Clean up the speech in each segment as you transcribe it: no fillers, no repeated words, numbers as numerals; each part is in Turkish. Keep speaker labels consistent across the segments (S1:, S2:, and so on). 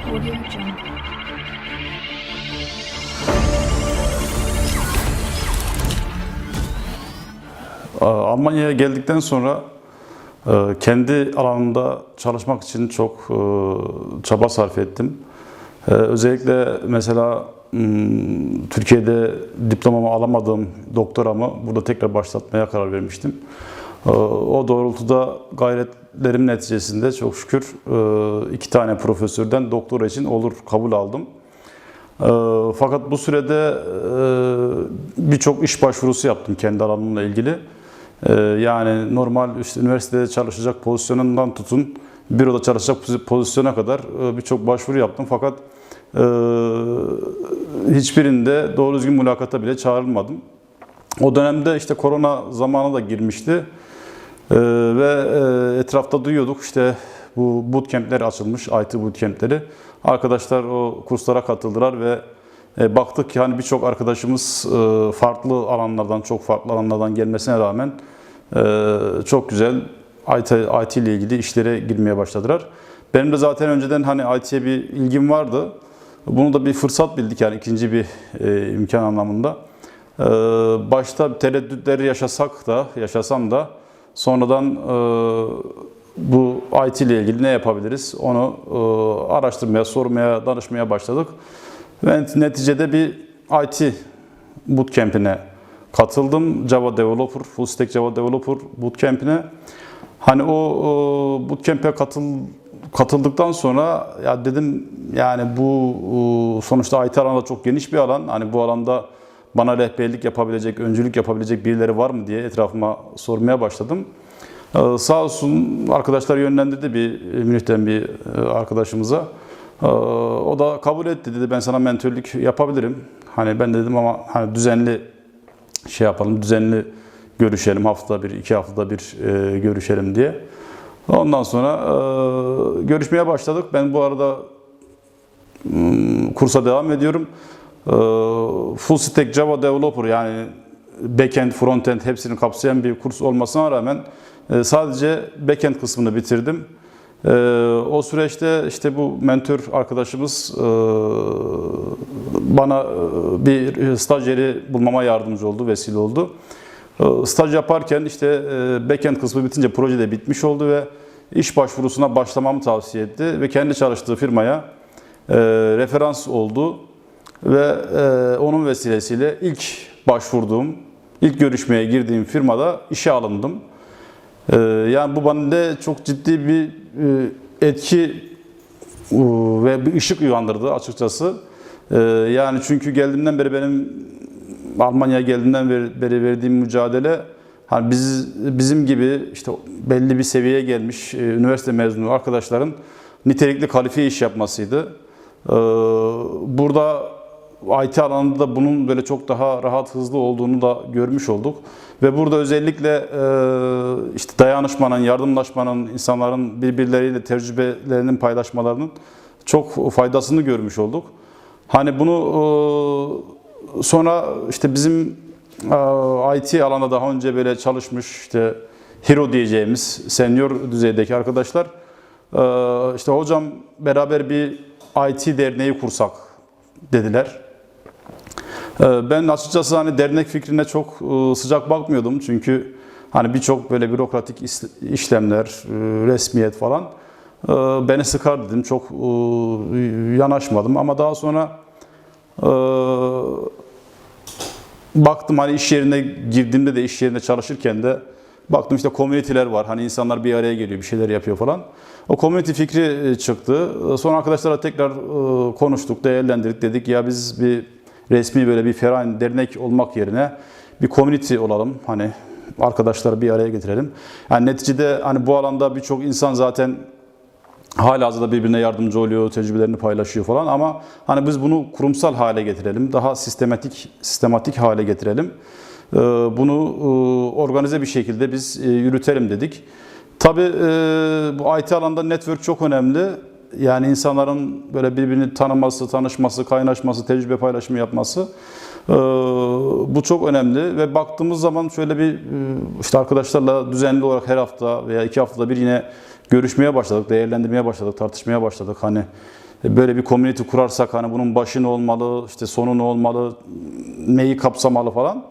S1: Audio Jungle.
S2: Almanya'ya geldikten sonra kendi alanımda çalışmak için çok çaba sarf ettim. Özellikle mesela Türkiye'de diplomamı alamadığım doktoramı burada tekrar başlatmaya karar vermiştim. O doğrultuda gayretlerim neticesinde çok şükür 2 tane profesörden doktora için olur kabul aldım. Fakat bu sürede birçok iş başvurusu yaptım kendi alanımla ilgili. Yani normal işte üniversitede çalışacak pozisyonundan tutun büroda çalışacak pozisyona kadar birçok başvuru yaptım. Fakat hiçbirinde doğru düzgün mülakata bile çağrılmadım. O dönemde işte korona zamanı da girmişti ve etrafta duyuyorduk işte bu bootcamp'ler açılmış, IT bootcamp'leri. Arkadaşlar o kurslara katıldılar ve baktık ki hani birçok arkadaşımız farklı alanlardan, çok farklı alanlardan gelmesine rağmen çok güzel IT ile ilgili işlere girmeye başladılar. Benim de zaten önceden hani IT'ye bir ilgim vardı. Bunu da bir fırsat bildik yani ikinci bir imkan anlamında. Başta tereddütleri yaşasam da sonradan bu IT ile ilgili ne yapabiliriz onu araştırmaya, sormaya, danışmaya başladık. Ve neticede bir IT bootcamp'ine katıldım. Java Developer, Full Stack Java Developer bootcamp'ine. Hani o bootcamp'e katıldıktan sonra ya dedim yani bu sonuçta IT alanında çok geniş bir alan. Hani bu alanda bana rehberlik yapabilecek, öncülük yapabilecek birileri var mı diye etrafıma sormaya başladım. Sağ olsun arkadaşlar yönlendirdi Münih'ten bir arkadaşımıza. O da kabul etti dedi ben sana mentörlük yapabilirim. Hani ben dedim ama hani düzenli şey yapalım, düzenli görüşelim haftada bir, 2 haftada bir görüşelim diye. Ondan sonra görüşmeye başladık. Ben bu arada kursa devam ediyorum. Full Stack Java Developer yani backend, frontend hepsini kapsayan bir kurs olmasına rağmen sadece backend kısmını bitirdim. O süreçte işte bu mentor arkadaşımız bana bir stajyeri bulmama yardımcı oldu, vesile oldu. Staj yaparken işte backend kısmı bitince proje de bitmiş oldu ve iş başvurusuna başlamamı tavsiye etti ve kendi çalıştığı firmaya referans oldu ve onun vesilesiyle ilk görüşmeye girdiğim firmada işe alındım. Yani bu bende çok ciddi bir etki ve bir ışık uyandırdı açıkçası. Yani çünkü geldiğimden beri Almanya'ya geldiğimden beri verdiğim mücadele hani bizim gibi işte belli bir seviyeye gelmiş üniversite mezunu arkadaşların nitelikli kalifiye iş yapmasıydı. Burada IT alanında da bunun böyle çok daha rahat, hızlı olduğunu da görmüş olduk. Ve burada özellikle işte dayanışmanın, yardımlaşmanın, insanların birbirleriyle tecrübelerinin paylaşmalarının çok faydasını görmüş olduk. Hani bunu sonra işte bizim IT alanda daha önce böyle çalışmış işte hero diyeceğimiz senior düzeydeki arkadaşlar işte hocam beraber bir IT derneği kursak dediler. Ben açıkçası hani dernek fikrine çok sıcak bakmıyordum çünkü hani birçok böyle bürokratik işlemler, resmiyet falan beni sıkar dedim. Çok yanaşmadım ama daha sonra baktım hani iş yerine girdiğimde de iş yerinde çalışırken de baktım işte community'ler var. Hani insanlar bir araya geliyor, bir şeyler yapıyor falan. O community fikri çıktı. Sonra arkadaşlarla tekrar konuştuk, değerlendirdik. Dedik ya biz bir resmi böyle bir ferah dernek olmak yerine bir community olalım. Hani arkadaşları bir araya getirelim. Yani neticede hani bu alanda birçok insan zaten halihazırda birbirine yardımcı oluyor, tecrübelerini paylaşıyor falan ama hani biz bunu kurumsal hale getirelim, daha sistematik hale getirelim. Bunu organize bir şekilde biz yürütelim dedik. Tabii bu IT alanda network çok önemli. Yani insanların böyle birbirini tanıması, tanışması, kaynaşması, tecrübe paylaşımı yapması bu çok önemli ve baktığımız zaman şöyle bir işte arkadaşlarla düzenli olarak her hafta veya 2 haftada bir yine görüşmeye başladık, değerlendirmeye başladık, tartışmaya başladık. Hani böyle bir community kurarsak hani bunun başı ne olmalı, işte sonu ne olmalı, neyi kapsamalı falan.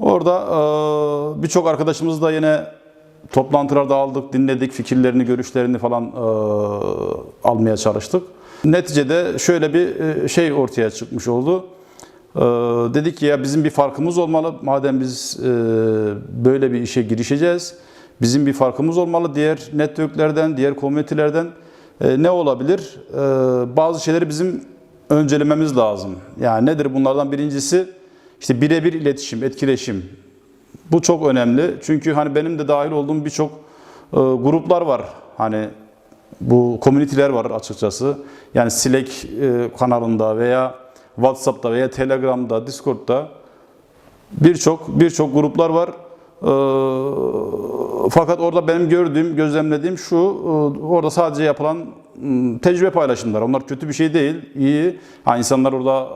S2: Orada birçok arkadaşımız da yine toplantılarda aldık, dinledik, fikirlerini, görüşlerini falan almaya çalıştık. Neticede şöyle bir şey ortaya çıkmış oldu. Dedik ki ya bizim bir farkımız olmalı. Madem biz böyle bir işe girişeceğiz, bizim bir farkımız olmalı. Diğer networklerden, diğer komünitelerden ne olabilir? Bazı şeyleri bizim öncelememiz lazım. Yani nedir bunlardan birincisi? İşte birebir iletişim, etkileşim. Bu çok önemli. Çünkü hani benim de dahil olduğum birçok gruplar var. Hani bu komüniteler var açıkçası. Yani Slack kanalında veya WhatsApp'ta veya Telegram'da, Discord'da birçok gruplar var. Fakat orada benim gördüğüm, gözlemlediğim şu, orada sadece yapılan tecrübe paylaşımları. Onlar kötü bir şey değil, iyi. Ha, insanlar orada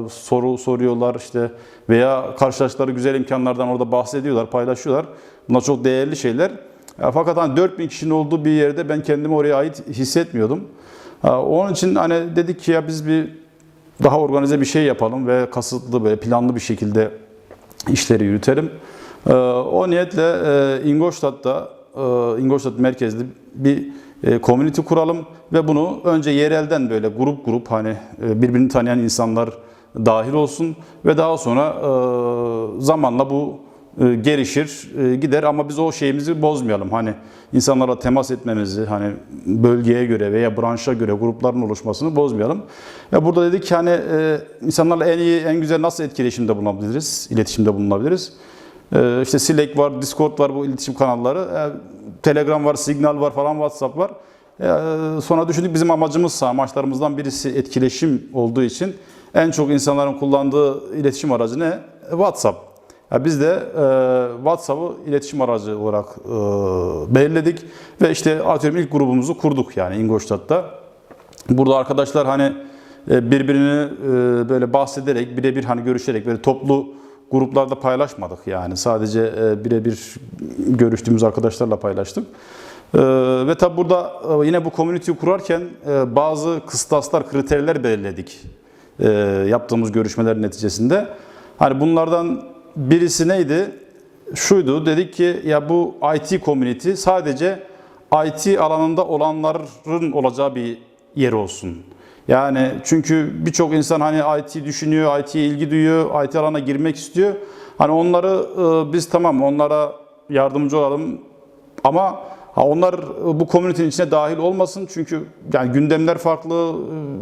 S2: soru soruyorlar işte veya karşılaştıkları güzel imkanlardan orada bahsediyorlar, paylaşıyorlar. Bunlar çok değerli şeyler. Fakat hani 4000 kişinin olduğu bir yerde ben kendimi oraya ait hissetmiyordum. Onun için hani dedik ki ya biz bir daha organize bir şey yapalım ve kasıtlı ve planlı bir şekilde işleri yürütelim. O niyetle Ingolstadt merkezli bir community kuralım ve bunu önce yerelden böyle grup hani birbirini tanıyan insanlar dahil olsun ve daha sonra zamanla bu gelişir, gider ama biz o şeyimizi bozmayalım. Hani insanlarla temas etmemizi, hani bölgeye göre veya branşa göre grupların oluşmasını bozmayalım. Ya burada dedik ki hani insanlarla en iyi, en güzel nasıl etkileşimde bulunabiliriz, iletişimde bulunabiliriz. İşte Slack var, Discord var bu iletişim kanalları, Telegram var, Signal var falan, WhatsApp var. Sonra düşündük bizim amaçlarımızdan birisi etkileşim olduğu için en çok insanların kullandığı iletişim aracı ne? WhatsApp. Biz de WhatsApp'ı iletişim aracı olarak belirledik ve işte atıyorum ilk grubumuzu kurduk yani Ingolstadt'ta. Burada arkadaşlar hani birbirini böyle bahsederek, birebir hani görüşerek böyle toplu gruplarda paylaşmadık yani sadece birebir görüştüğümüz arkadaşlarla paylaştık. Ve tabi burada yine bu community'yi kurarken bazı kıstaslar, kriterler belirledik yaptığımız görüşmeler neticesinde. Hani bunlardan birisi neydi? Şuydu, dedik ki ya bu IT community sadece IT alanında olanların olacağı bir yer olsun. Yani çünkü birçok insan hani IT düşünüyor, IT'ye ilgi duyuyor, IT alana girmek istiyor. Hani onları biz tamam onlara yardımcı olalım ama onlar bu komünitenin içine dahil olmasın çünkü yani gündemler farklı,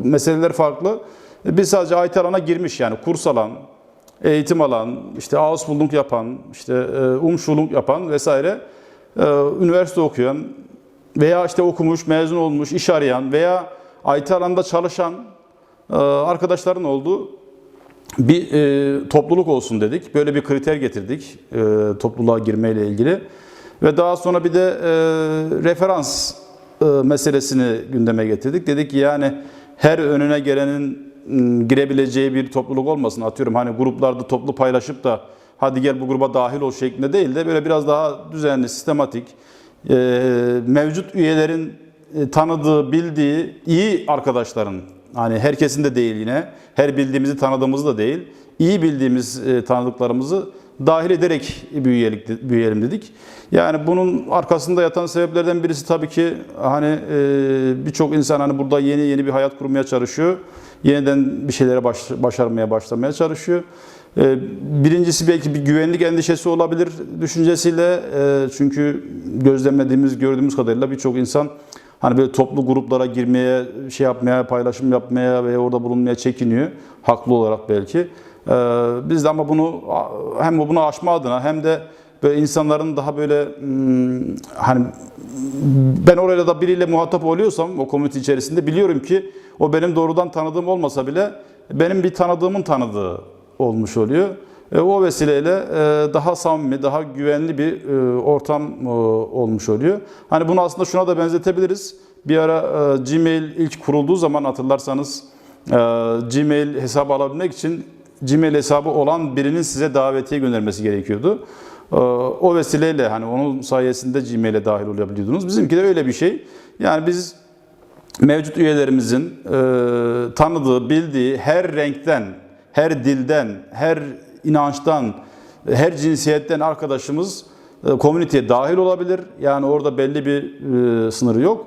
S2: meseleler farklı. Biz sadece IT alana girmiş yani kurs alan, eğitim alan, işte Ausbildung yapan, işte Umschulung yapan vesaire, üniversite okuyan veya işte okumuş, mezun olmuş, iş arayan veya IT alanda çalışan arkadaşların olduğu bir topluluk olsun dedik. Böyle bir kriter getirdik topluluğa girmeyle ilgili. Ve daha sonra bir de referans meselesini gündeme getirdik. Dedik ki yani her önüne gelenin girebileceği bir topluluk olmasın. Atıyorum hani gruplarda toplu paylaşıp da hadi gel bu gruba dahil ol şeklinde değil de böyle biraz daha düzenli, sistematik, mevcut üyelerin tanıdığı, bildiği iyi arkadaşların, hani herkesin de değil yine, her bildiğimizi tanıdığımız da değil, iyi bildiğimiz tanıdıklarımızı dahil ederek büyüyelim dedik. Yani bunun arkasında yatan sebeplerden birisi tabii ki hani birçok insan hani burada yeni bir hayat kurmaya çalışıyor. Yeniden bir şeylere başlamaya çalışıyor. Birincisi belki bir güvenlik endişesi olabilir düşüncesiyle. Çünkü gözlemlediğimiz, gördüğümüz kadarıyla birçok insan hani böyle toplu gruplara girmeye, şey yapmaya, paylaşım yapmaya veya orada bulunmaya çekiniyor. Haklı olarak belki. Biz de ama bunu aşma adına hem de böyle insanların daha böyle hani ben orayla da biriyle muhatap oluyorsam o komünite içerisinde biliyorum ki o benim doğrudan tanıdığım olmasa bile benim bir tanıdığımın tanıdığı olmuş oluyor. O vesileyle daha samimi, daha güvenli bir ortam olmuş oluyor. Hani bunu aslında şuna da benzetebiliriz. Bir ara Gmail ilk kurulduğu zaman hatırlarsanız Gmail hesabı alabilmek için Gmail hesabı olan birinin size davetiye göndermesi gerekiyordu. O vesileyle hani onun sayesinde Gmail'e dahil olabiliyordunuz. Bizimki de öyle bir şey. Yani biz mevcut üyelerimizin tanıdığı, bildiği her renkten, her dilden, her inançtan, her cinsiyetten arkadaşımız komüniteye dahil olabilir. Yani orada belli bir sınırı yok.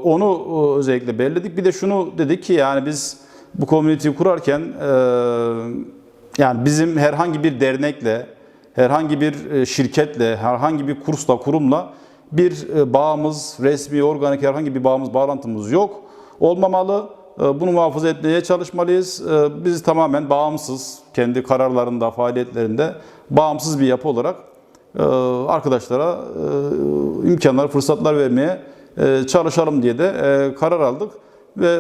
S2: Onu özellikle belirledik. Bir de şunu dedik ki yani biz bu komüniteyi kurarken yani bizim herhangi bir dernekle, herhangi bir şirketle, herhangi bir kursla, kurumla bir bağımız, resmi, organik herhangi bir bağımız, bağlantımız yok. Olmamalı. Bunu muhafaza etmeye çalışmalıyız. Biz tamamen bağımsız, kendi kararlarında, faaliyetlerinde bağımsız bir yapı olarak arkadaşlara imkanlar, fırsatlar vermeye çalışalım diye de karar aldık. Ve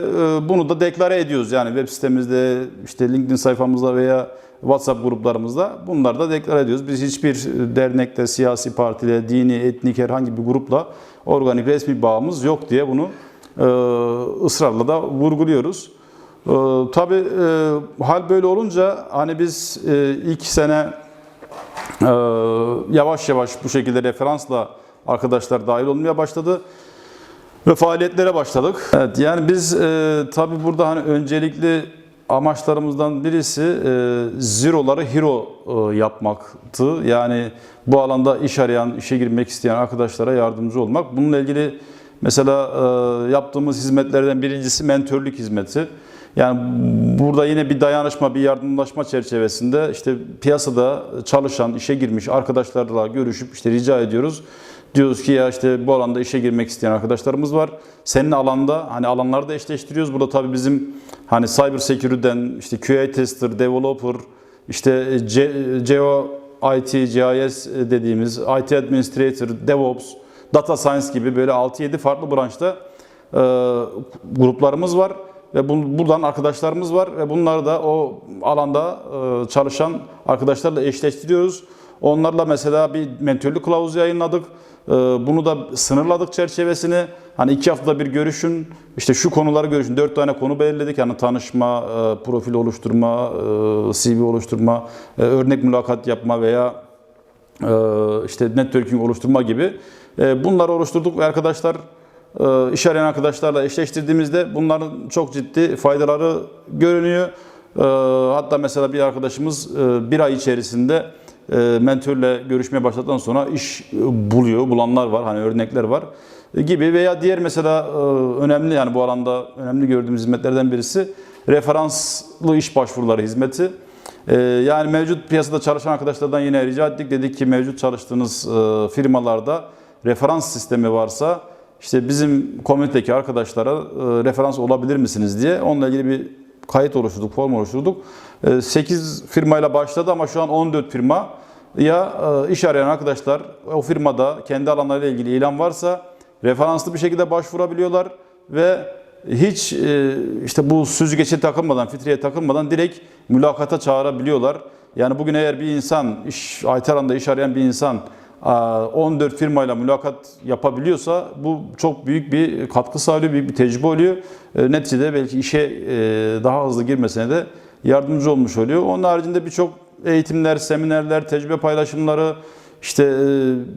S2: bunu da deklare ediyoruz. Yani web sitemizde, işte LinkedIn sayfamızda veya WhatsApp gruplarımızda bunları da deklare ediyoruz. Biz hiçbir dernekte, siyasi partiyle, dini, etnik herhangi bir grupla organik resmi bağımız yok diye bunu ısrarla da vurguluyoruz. Tabii hal böyle olunca hani biz ilk sene yavaş yavaş bu şekilde referansla arkadaşlar dahil olmaya başladı ve faaliyetlere başladık. Evet, yani biz tabii burada hani öncelikli amaçlarımızdan birisi zero'ları hero yapmaktı. Yani bu alanda iş arayan, işe girmek isteyen arkadaşlara yardımcı olmak. Bununla ilgili mesela yaptığımız hizmetlerden birincisi mentörlük hizmeti. Yani burada yine bir dayanışma, bir yardımlaşma çerçevesinde işte piyasada çalışan, işe girmiş arkadaşlarla görüşüp işte rica ediyoruz. Diyoruz ki ya işte bu alanda işe girmek isteyen arkadaşlarımız var. Senin alanda hani alanları da eşleştiriyoruz. Burada tabii bizim hani cyber security'den işte QA tester, developer, işte Geo IT, GIS dediğimiz IT administrator, DevOps, data science gibi böyle 6-7 farklı branşta gruplarımız var. Ve buradan arkadaşlarımız var ve bunları da o alanda çalışan arkadaşlarla eşleştiriyoruz. Onlarla mesela bir mentörlük kılavuzu yayınladık. Bunu da sınırladık çerçevesini. Hani 2 haftada bir görüşün, işte şu konuları görüşün. 4 tane konu belirledik. Yani tanışma, profil oluşturma, CV oluşturma, örnek mülakat yapma veya işte networking oluşturma gibi. Bunları oluşturduk ve arkadaşlar iş arayan arkadaşlarla eşleştirdiğimizde bunların çok ciddi faydaları görünüyor. Hatta mesela bir arkadaşımız 1 ay içerisinde mentörle görüşmeye başladıktan sonra iş buluyor, bulanlar var, hani örnekler var gibi veya diğer mesela önemli yani bu alanda önemli gördüğümüz hizmetlerden birisi referanslı iş başvuruları hizmeti. Yani mevcut piyasada çalışan arkadaşlardan yine rica ettik. Dedik ki mevcut çalıştığınız firmalarda referans sistemi varsa işte bizim komünitedeki arkadaşlara referans olabilir misiniz diye onunla ilgili bir kayıt oluşturduk, form oluşturduk. 8 firmayla başladı ama şu an 14 firma ya iş arayan arkadaşlar o firmada kendi alanlarıyla ilgili ilan varsa referanslı bir şekilde başvurabiliyorlar ve hiç işte bu süzgece takılmadan, filtreye takılmadan direkt mülakata çağırabiliyorlar. Yani bugün eğer bir insan, IT alanında iş arayan bir insan 14 firmayla mülakat yapabiliyorsa bu çok büyük bir katkı sağlıyor, büyük bir tecrübe oluyor. Neticede belki işe daha hızlı girmesine de yardımcı olmuş oluyor. Onun haricinde birçok eğitimler, seminerler, tecrübe paylaşımları, işte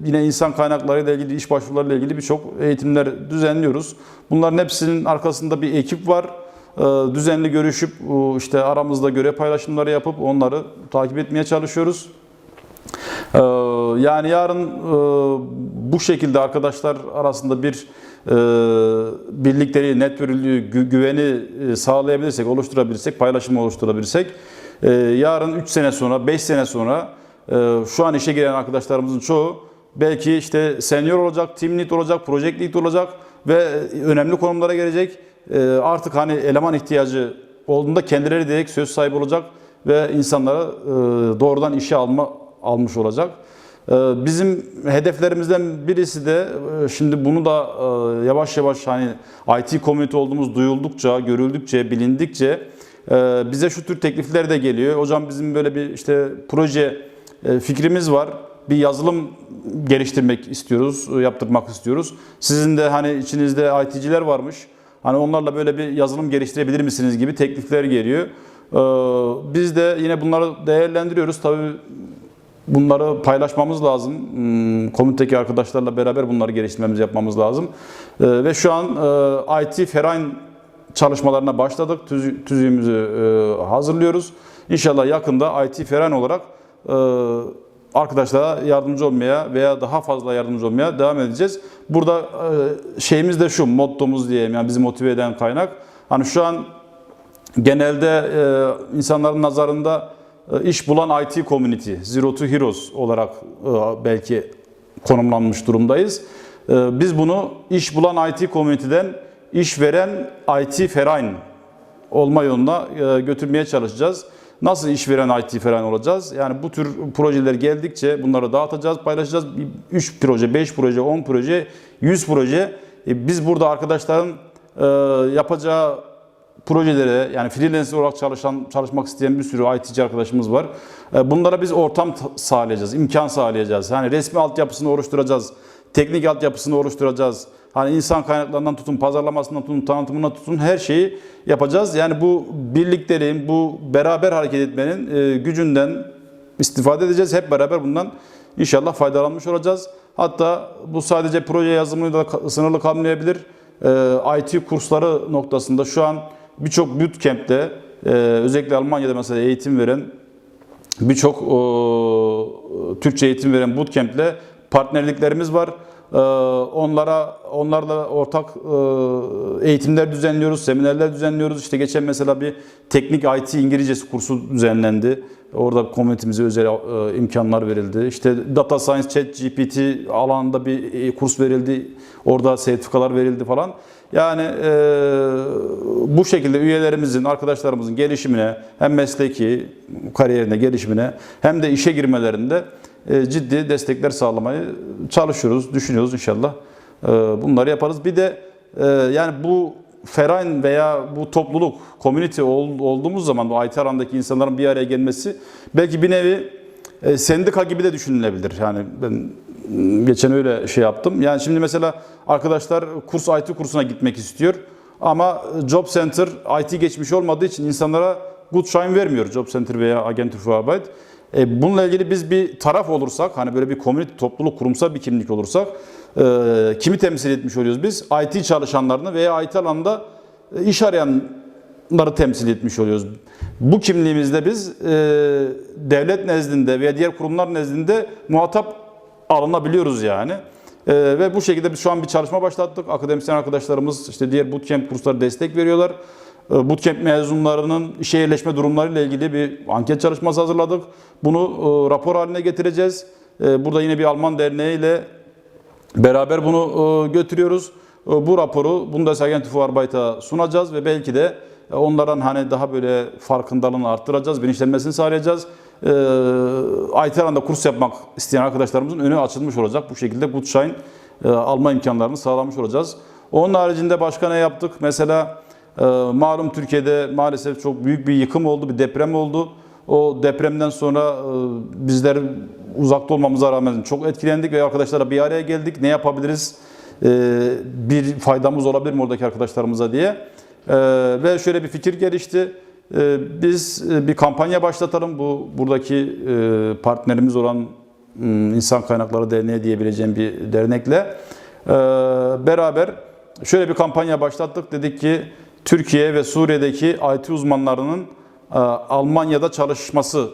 S2: yine insan kaynakları ile ilgili, iş başvuruları ile ilgili birçok eğitimler düzenliyoruz. Bunların hepsinin arkasında bir ekip var. Düzenli görüşüp işte aramızda görev paylaşımları yapıp onları takip etmeye çalışıyoruz. Yani yarın bu şekilde arkadaşlar arasında bir birlikleri, network'lü güveni sağlayabilirsek, oluşturabilirsek, paylaşımı oluşturabilirsek yarın 3 sene sonra, 5 sene sonra şu an işe giren arkadaşlarımızın çoğu belki işte senior olacak, team lead olacak, project lead olacak ve önemli konumlara gelecek. Artık hani eleman ihtiyacı olduğunda kendileri direkt söz sahibi olacak ve insanlara doğrudan işe almış olacak. Bizim hedeflerimizden birisi de şimdi bunu da yavaş yavaş hani IT komünite olduğumuz duyuldukça, görüldükçe, bilindikçe bize şu tür teklifler de geliyor. Hocam bizim böyle bir işte proje fikrimiz var. Bir yazılım geliştirmek istiyoruz, yaptırmak istiyoruz. Sizin de hani içinizde IT'ciler varmış. Hani onlarla böyle bir yazılım geliştirebilir misiniz gibi teklifler geliyor. Biz de yine bunları değerlendiriyoruz. Tabii bunları paylaşmamız lazım. Komünitedeki arkadaşlarla beraber bunları geliştirmemizi yapmamız lazım. Ve şu an IT Ferain çalışmalarına başladık. Tüzüğümüzü hazırlıyoruz. İnşallah yakında IT Ferain olarak arkadaşlara yardımcı olmaya veya daha fazla yardımcı olmaya devam edeceğiz. Burada şeyimiz de şu, mottomuz diyeyim, yani bizi motive eden kaynak. Hani şu an genelde insanların nazarında iş bulan IT community, Zero to Heroes olarak belki konumlanmış durumdayız. Biz bunu iş bulan IT community'den işveren IT Ferain olma yoluna götürmeye çalışacağız. Nasıl işveren IT Ferain olacağız? Yani bu tür projeler geldikçe bunları dağıtacağız, paylaşacağız. 3 proje, 5 proje, 10 proje, 100 proje. Biz burada arkadaşların yapacağı projelere, yani freelancer olarak çalışmak isteyen bir sürü IT'ci arkadaşımız var. Bunlara biz ortam sağlayacağız, imkan sağlayacağız. Yani resmi altyapısını oluşturacağız, teknik altyapısını oluşturacağız. Hani insan kaynaklarından tutun, pazarlamasından tutun, tanıtımına tutun, her şeyi yapacağız. Yani bu birlikteliğin, bu beraber hareket etmenin gücünden istifade edeceğiz. Hep beraber bundan inşallah faydalanmış olacağız. Hatta bu sadece proje yazımıyla da sınırlı kalmayabilir. IT kursları noktasında şu an birçok bootcamp'te, özellikle Almanya'da mesela eğitim veren, birçok Türkçe eğitim veren bootcamp'le partnerliklerimiz var. Onlarla ortak eğitimler düzenliyoruz, seminerler düzenliyoruz. İşte geçen mesela bir teknik IT İngilizcesi kursu düzenlendi. Orada komünitemize özel imkanlar verildi. İşte Data Science, ChatGPT alanında bir kurs verildi. Orada sertifikalar verildi falan. Yani bu şekilde üyelerimizin, arkadaşlarımızın gelişimine, hem mesleki kariyerine, gelişimine hem de işe girmelerinde ciddi destekler sağlamayı çalışıyoruz, düşünüyoruz inşallah. Bunları yaparız. Bir de yani bu Ferain veya bu topluluk, community olduğumuz zaman bu IT alanındaki insanların bir araya gelmesi belki bir nevi sendika gibi de düşünülebilir. Yani ben geçen öyle şey yaptım. Yani şimdi mesela arkadaşlar IT kursuna gitmek istiyor ama Job Center IT geçmiş olmadığı için insanlara Gutschein vermiyor Job Center veya Agentur für Arbeit. Bununla ilgili biz bir taraf olursak, hani böyle bir community, topluluk, kurumsal bir kimlik olursak kimi temsil etmiş oluyoruz biz? IT çalışanlarını veya IT alanında iş arayanları temsil etmiş oluyoruz. Bu kimliğimizde biz devlet nezdinde veya diğer kurumlar nezdinde muhatap alınabiliyoruz yani. Ve bu şekilde biz şu an bir çalışma başlattık. Akademisyen arkadaşlarımız işte diğer bootcamp kursları destek veriyorlar. Bootcamp mezunlarının işe yerleşme durumlarıyla ilgili bir anket çalışması hazırladık. Bunu rapor haline getireceğiz. Burada yine bir Alman derneğiyle beraber bunu götürüyoruz. Bu raporu Bundesagentur für Arbeit'a sunacağız ve belki de onların hani daha böyle farkındalığını arttıracağız, bilinçlenmesini sağlayacağız. IT alanında kurs yapmak isteyen arkadaşlarımızın önü açılmış olacak. Bu şekilde Gutschein alma imkanlarını sağlamış olacağız. Onun haricinde başka ne yaptık? Mesela malum Türkiye'de maalesef çok büyük bir yıkım oldu, bir deprem oldu. O depremden sonra bizler uzakta olmamıza rağmen çok etkilendik ve arkadaşlarla bir araya geldik. Ne yapabiliriz? Bir faydamız olabilir mi oradaki arkadaşlarımıza diye. Ve şöyle bir fikir gelişti. Biz bir kampanya başlatalım. Buradaki partnerimiz olan İnsan Kaynakları Derneği diyebileceğim bir dernekle beraber şöyle bir kampanya başlattık. Dedik ki Türkiye ve Suriye'deki IT uzmanlarının Almanya'da çalışması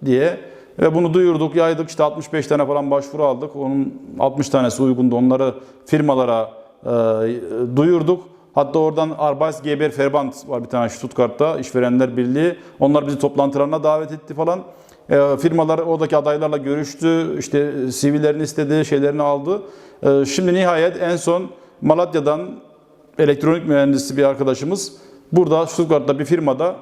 S2: diye ve bunu duyurduk, yaydık. İşte 65 tane falan başvuru aldık. Onun 60 tanesi uygundu. Onları firmalara duyurduk. Hatta oradan Arbeitgeberverband var bir tane Stuttgart'ta, İşverenler Birliği. Onlar bizi toplantılarına davet etti falan. Firmalar oradaki adaylarla görüştü. İşte CV'lerini istedi, şeylerini aldı. Şimdi nihayet en son Malatya'dan elektronik mühendisi bir arkadaşımız burada Stuttgart'ta bir firmada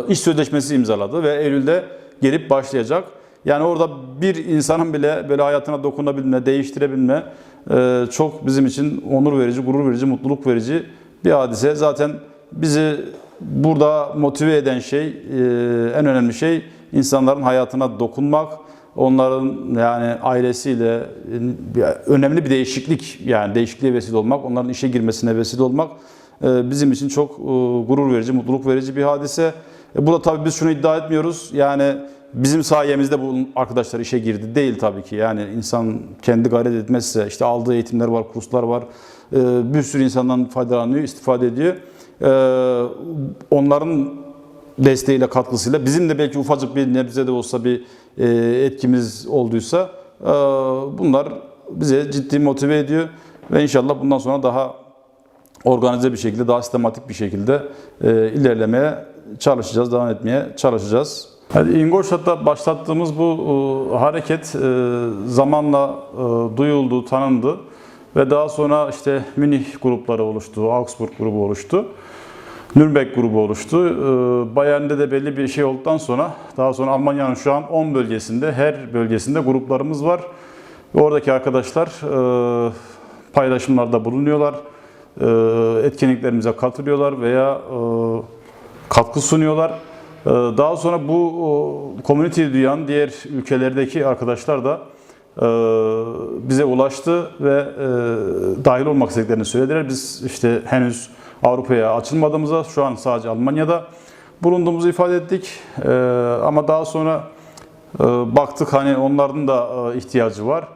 S2: iş sözleşmesi imzaladı ve Eylül'de gelip başlayacak. Yani orada bir insanın bile böyle hayatına dokunabilme, değiştirebilme çok bizim için onur verici, gurur verici, mutluluk verici bir hadise. Zaten bizi burada motive eden şey, en önemli şey insanların hayatına dokunmak, onların yani ailesiyle önemli bir değişiklik, yani değişikliğe vesile olmak, onların işe girmesine vesile olmak bizim için çok gurur verici, mutluluk verici bir hadise. Burada tabii biz şunu iddia etmiyoruz. Yani bizim sayemizde bu arkadaşlar işe girdi değil tabii ki. Yani insan kendi gayret etmezse, işte aldığı eğitimler var, kurslar var. Bir sürü insandan faydalanıyor, istifade ediyor. Onların desteğiyle, katkısıyla bizim de belki ufacık bir nebze de olsa bir etkimiz olduysa bunlar bize ciddi motive ediyor ve inşallah bundan sonra daha organize bir şekilde, daha sistematik bir şekilde ilerlemeye çalışacağız, devam etmeye çalışacağız. Yani İngolstadt'ta başlattığımız bu hareket zamanla duyuldu, tanındı ve daha sonra işte Münih grupları oluştu, Augsburg grubu oluştu, Nürnberg grubu oluştu. Bayern'de de belli bir şey olduktan sonra, daha sonra Almanya'nın şu an 10 bölgesinde, her bölgesinde gruplarımız var. Ve oradaki arkadaşlar paylaşımlarda bulunuyorlar, etkinliklerimize katılıyorlar veya katkı sunuyorlar. Daha sonra bu komüniteyi duyan diğer ülkelerdeki arkadaşlar da bize ulaştı ve dahil olmak istediklerini söylediler. Biz işte henüz Avrupa'ya açılmadığımıza, şu an sadece Almanya'da bulunduğumuzu ifade ettik. Ama daha sonra baktık hani onların da ihtiyacı var.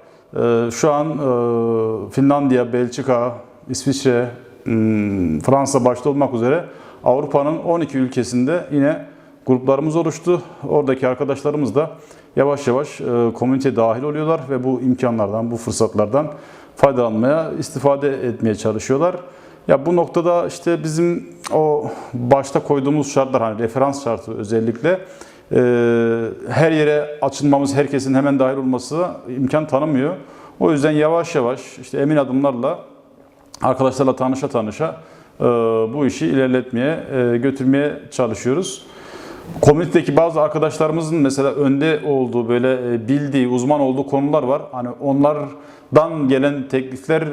S2: Şu an Finlandiya, Belçika, İsviçre, Fransa başta olmak üzere Avrupa'nın 12 ülkesinde yine gruplarımız oluştu. Oradaki arkadaşlarımız da yavaş yavaş komüniteye dahil oluyorlar ve bu imkanlardan, bu fırsatlardan faydalanmaya, istifade etmeye çalışıyorlar. Ya bu noktada işte bizim o başta koyduğumuz şartlar, hani referans şartı özellikle her yere açılmamız, herkesin hemen dahil olması imkan tanımıyor. O yüzden yavaş yavaş işte emin adımlarla arkadaşlarla tanışa bu işi ilerletmeye, götürmeye çalışıyoruz. Komünitedeki bazı arkadaşlarımızın mesela önde olduğu, böyle bildiği, uzman olduğu konular var. Hani onlardan gelen teklifler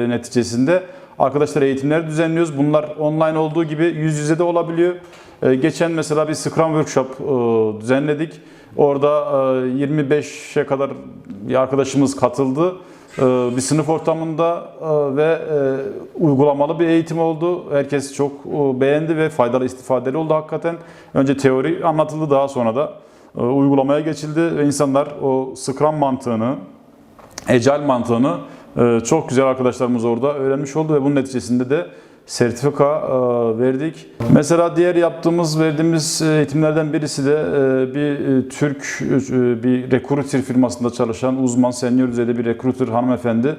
S2: neticesinde arkadaşlar eğitimler düzenliyoruz. Bunlar online olduğu gibi yüz yüze de olabiliyor. Geçen mesela bir Scrum Workshop düzenledik. Orada 25'e kadar bir arkadaşımız katıldı. Bir sınıf ortamında ve uygulamalı bir eğitim oldu. Herkes çok beğendi ve faydalı, istifadeli oldu hakikaten. Önce teori anlatıldı, daha sonra da uygulamaya geçildi ve insanlar o Scrum mantığını, Agile mantığını çok güzel arkadaşlarımız orada öğrenmiş oldu ve bunun neticesinde de sertifika verdik. Mesela diğer verdiğimiz eğitimlerden birisi de bir Türk bir recruiter firmasında çalışan uzman, senior düzeyde bir recruiter hanımefendi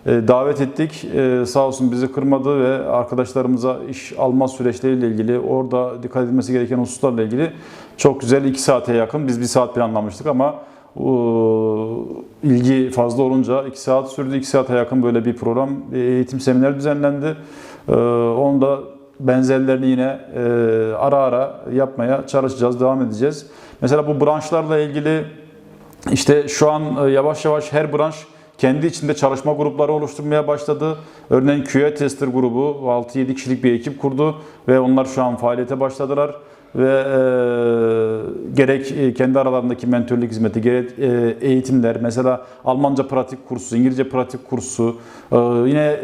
S2: davet ettik. Sağ olsun bizi kırmadı ve arkadaşlarımıza iş alma süreçleriyle ilgili, orada dikkat edilmesi gereken hususlarla ilgili çok güzel 2 saate yakın, biz 1 saat planlamıştık ama ilgi fazla olunca 2 saat sürdü. 2 saate yakın böyle bir program, eğitim seminer düzenlendi. Onu da benzerlerini yine ara ara yapmaya çalışacağız, devam edeceğiz. Mesela bu branşlarla ilgili işte şu an yavaş yavaş her branş kendi içinde çalışma grupları oluşturmaya başladı. Örneğin QA Tester grubu 6-7 kişilik bir ekip kurdu ve onlar şu an faaliyete başladılar. Ve gerek kendi aralarındaki mentörlük hizmeti, gerek eğitimler, mesela Almanca pratik kursu, İngilizce pratik kursu, yine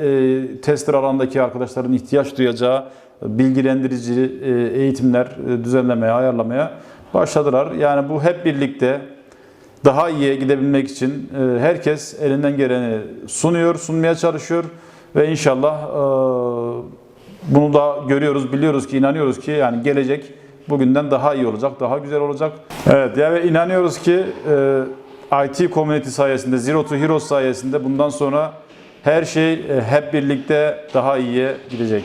S2: tester alanındaki arkadaşların ihtiyaç duyacağı bilgilendirici eğitimler düzenlemeye, ayarlamaya başladılar. Yani bu hep birlikte daha iyiye gidebilmek için herkes elinden geleni sunmaya çalışıyor ve inşallah bunu da görüyoruz, biliyoruz ki, inanıyoruz ki yani gelecek bugünden daha iyi olacak, daha güzel olacak. Evet, yani inanıyoruz ki IT Community sayesinde, Zero to Heroes sayesinde bundan sonra her şey hep birlikte daha iyiye gidecek.